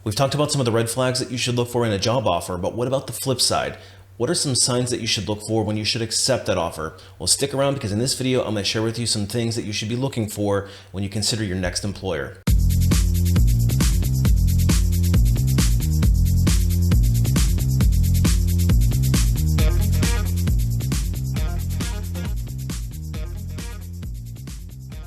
We've talked about some of the red flags that you should look for in a job offer, but what about the flip side? What are some signs that you should look for when you should accept that offer? Well, stick around because in this video, I'm going to share with you some things that you should be looking for when you consider your next employer.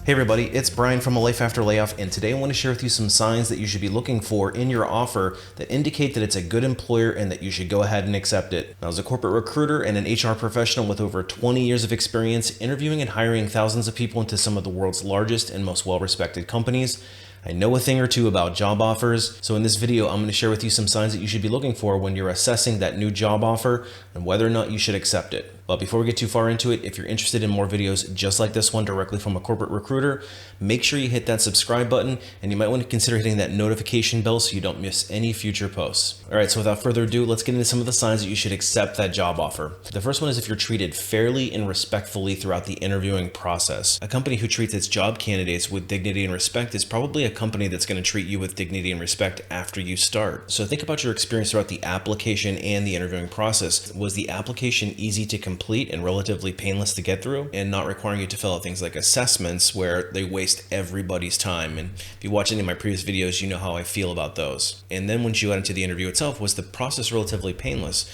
Hey everybody, it's Brian from A Life After Layoff, and today I want to share with you some signs that you should be looking for in your offer that indicate that it's a good employer and that you should go ahead and accept it. Now, as a corporate recruiter and an HR professional with over 20 years of experience interviewing and hiring thousands of people into some of the world's largest and most well-respected companies, I know a thing or two about job offers. So in this video, I'm going to share with you some signs that you should be looking for when you're assessing that new job offer and whether or not you should accept it. But before we get too far into it, if you're interested in more videos just like this one directly from a corporate recruiter, make sure you hit that subscribe button, and you might want to consider hitting that notification bell so you don't miss any future posts. All right, so without further ado, let's get into some of the signs that you should accept that job offer. The first one is if you're treated fairly and respectfully throughout the interviewing process. A company who treats its job candidates with dignity and respect is probably a company that's going to treat you with dignity and respect after you start. So think about your experience throughout the application and the interviewing process. Was the application easy to complete and relatively painless to get through, and not requiring you to fill out things like assessments where they waste everybody's time? And if you watch any of my previous videos, you know how I feel about those. And then once you got into the interview itself, was the process relatively painless?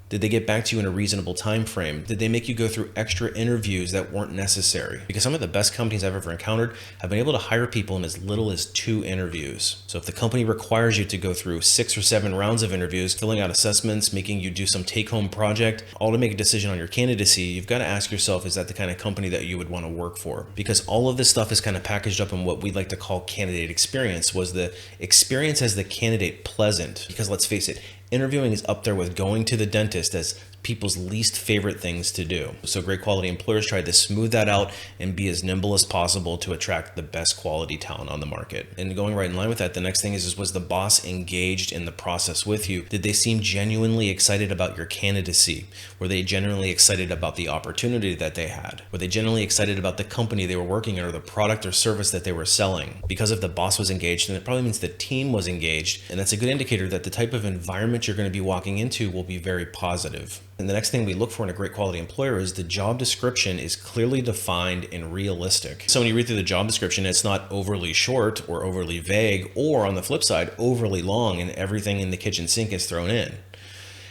Did they get back to you in a reasonable time frame? Did they make you go through extra interviews that weren't necessary? Because some of the best companies I've ever encountered have been able to hire people in as little as 2 interviews. So if the company requires you to go through 6 or 7 rounds of interviews, filling out assessments, making you do some take-home project, all to make a decision on your candidacy, you've got to ask yourself, is that the kind of company that you would want to work for? Because all of this stuff is kind of packaged up in what we like to call candidate experience. Was the experience as the candidate pleasant? Because let's face it, interviewing is up there with going to the dentist as people's least favorite things to do. So great quality employers try to smooth that out and be as nimble as possible to attract the best quality talent on the market. And going right in line with that, the next thing is was the boss engaged in the process with you? Did they seem genuinely excited about your candidacy? Were they genuinely excited about the opportunity that they had? Were they genuinely excited about the company they were working in or the product or service that they were selling? Because if the boss was engaged, then it probably means the team was engaged. And that's a good indicator that the type of environment you're going to be walking into will be very positive. And the next thing we look for in a great quality employer is the job description is clearly defined and realistic. So when you read through the job description, it's not overly short or overly vague, or on the flip side, overly long and everything in the kitchen sink is thrown in.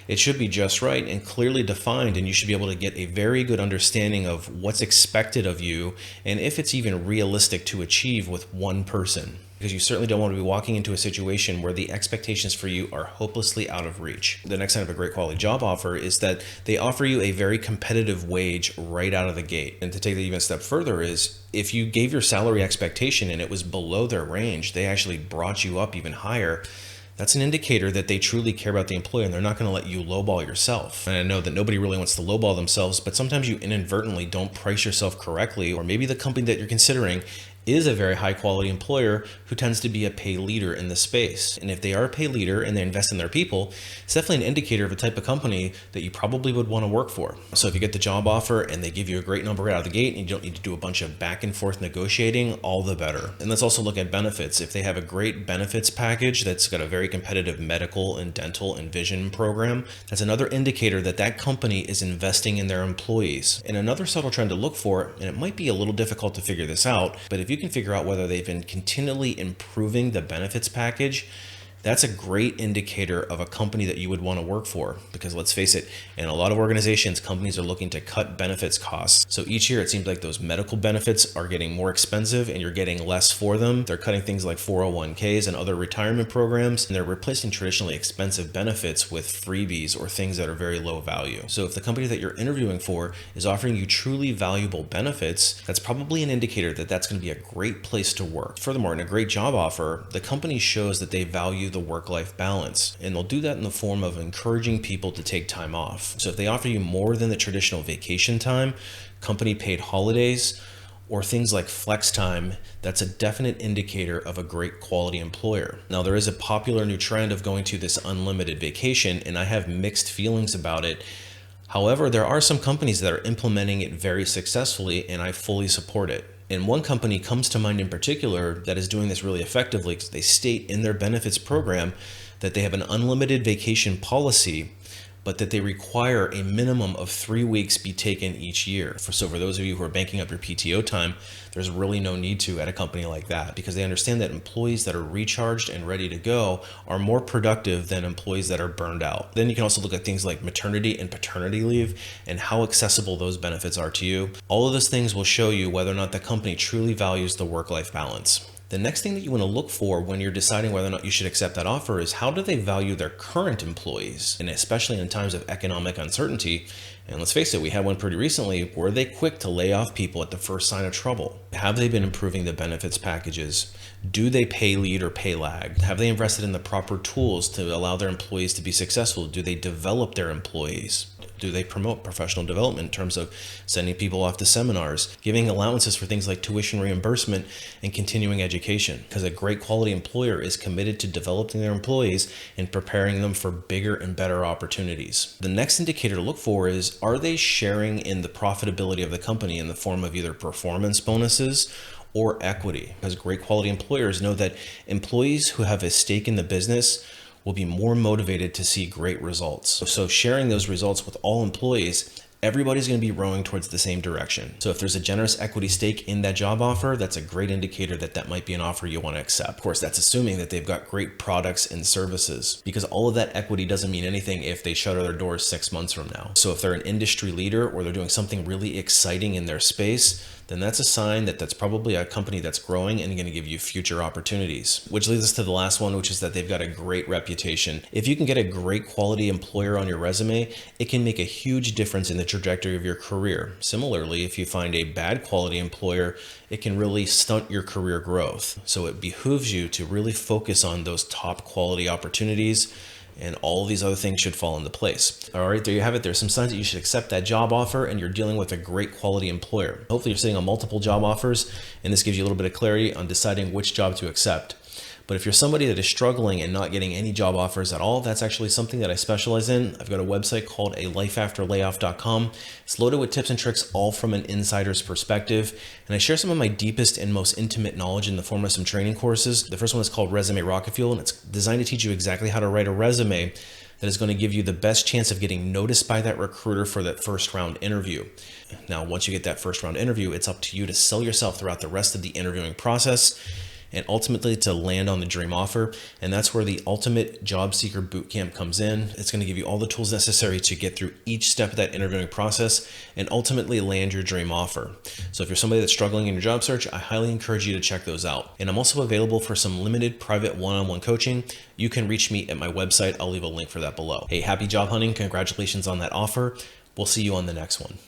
It should be just right and clearly defined, and you should be able to get a very good understanding of what's expected of you and if it's even realistic to achieve with one person. Because you certainly don't want to be walking into a situation where the expectations for you are hopelessly out of reach. The next sign of a great quality job offer is that they offer you a very competitive wage right out of the gate. And to take that even a step further is, if you gave your salary expectation and it was below their range, they actually brought you up even higher. That's an indicator that they truly care about the employee and they're not going to let you lowball yourself. And I know that nobody really wants to lowball themselves, but sometimes you inadvertently don't price yourself correctly, or maybe the company that you're considering is a very high quality employer who tends to be a pay leader in the space. And if they are a pay leader and they invest in their people, it's definitely an indicator of a type of company that you probably would want to work for. So if you get the job offer and they give you a great number right out of the gate and you don't need to do a bunch of back and forth negotiating, all the better. And let's also look at benefits. If they have a great benefits package that's got a very competitive medical and dental and vision program, that's another indicator that that company is investing in their employees. And another subtle trend to look for, and it might be a little difficult to figure this out, but if you can figure out whether they've been continually improving the benefits package, that's a great indicator of a company that you would want to work for. Because let's face it, in a lot of organizations, companies are looking to cut benefits costs. So each year it seems like those medical benefits are getting more expensive and you're getting less for them. They're cutting things like 401ks and other retirement programs, and they're replacing traditionally expensive benefits with freebies or things that are very low value. So if the company that you're interviewing for is offering you truly valuable benefits, that's probably an indicator that that's going to be a great place to work. Furthermore, in a great job offer, the company shows that they value the work-life balance, and they'll do that in the form of encouraging people to take time off. So if they offer you more than the traditional vacation time, company paid holidays, or things like flex time, that's a definite indicator of a great quality employer. Now, there is a popular new trend of going to this unlimited vacation, and I have mixed feelings about it. However, there are some companies that are implementing it very successfully, and I fully support it. And one company comes to mind in particular that is doing this really effectively because they state in their benefits program that they have an unlimited vacation policy, but that they require a minimum of 3 weeks be taken each year. So for those of you who are banking up your PTO time, there's really no need to at a company like that, because they understand that employees that are recharged and ready to go are more productive than employees that are burned out. Then you can also look at things like maternity and paternity leave and how accessible those benefits are to you. All of those things will show you whether or not the company truly values the work-life balance. The next thing that you want to look for when you're deciding whether or not you should accept that offer is how do they value their current employees, and especially in times of economic uncertainty. And let's face it, we had one pretty recently. Were they quick to lay off people at the first sign of trouble? Have they been improving the benefits packages? Do they pay lead or pay lag? Have they invested in the proper tools to allow their employees to be successful? Do they develop their employees? Do they promote professional development in terms of sending people off to seminars, giving allowances for things like tuition reimbursement and continuing education? Because a great quality employer is committed to developing their employees and preparing them for bigger and better opportunities. The next indicator to look for is, are they sharing in the profitability of the company in the form of either performance bonuses or equity? Because great quality employers know that employees who have a stake in the business will be more motivated to see great results. So sharing those results with all employees, everybody's going to be rowing towards the same direction. So if there's a generous equity stake in that job offer, that's a great indicator that that might be an offer you want to accept. Of course, that's assuming that they've got great products and services, because all of that equity doesn't mean anything if they shutter their doors 6 months from now. So if they're an industry leader or they're doing something really exciting in their space, then that's a sign that that's probably a company that's growing and going to give you future opportunities. Which leads us to the last one, which is that they've got a great reputation. If you can get a great quality employer on your resume, it can make a huge difference in the trajectory of your career. Similarly, if you find a bad quality employer, it can really stunt your career growth. So it behooves you to really focus on those top quality opportunities, and all these other things should fall into place. All right, there you have it. There's some signs that you should accept that job offer and you're dealing with a great quality employer. Hopefully you're sitting on multiple job offers, and this gives you a little bit of clarity on deciding which job to accept. But if you're somebody that is struggling and not getting any job offers at all, that's actually something that I specialize in. I've got a website called alifeafterlayoff.com. It's loaded with tips and tricks, all from an insider's perspective. And I share some of my deepest and most intimate knowledge in the form of some training courses. The first one is called Resume Rocketfuel, and it's designed to teach you exactly how to write a resume that is going to give you the best chance of getting noticed by that recruiter for that first round interview. Now, once you get that first round interview, it's up to you to sell yourself throughout the rest of the interviewing process, and ultimately to land on the dream offer. And that's where the ultimate Job Seeker Bootcamp comes in. It's going to give you all the tools necessary to get through each step of that interviewing process and ultimately land your dream offer. So if you're somebody that's struggling in your job search, I highly encourage you to check those out. And I'm also available for some limited private one-on-one coaching. You can reach me at my website. I'll leave a link for that below. Hey, happy job hunting. Congratulations on that offer. We'll see you on the next one.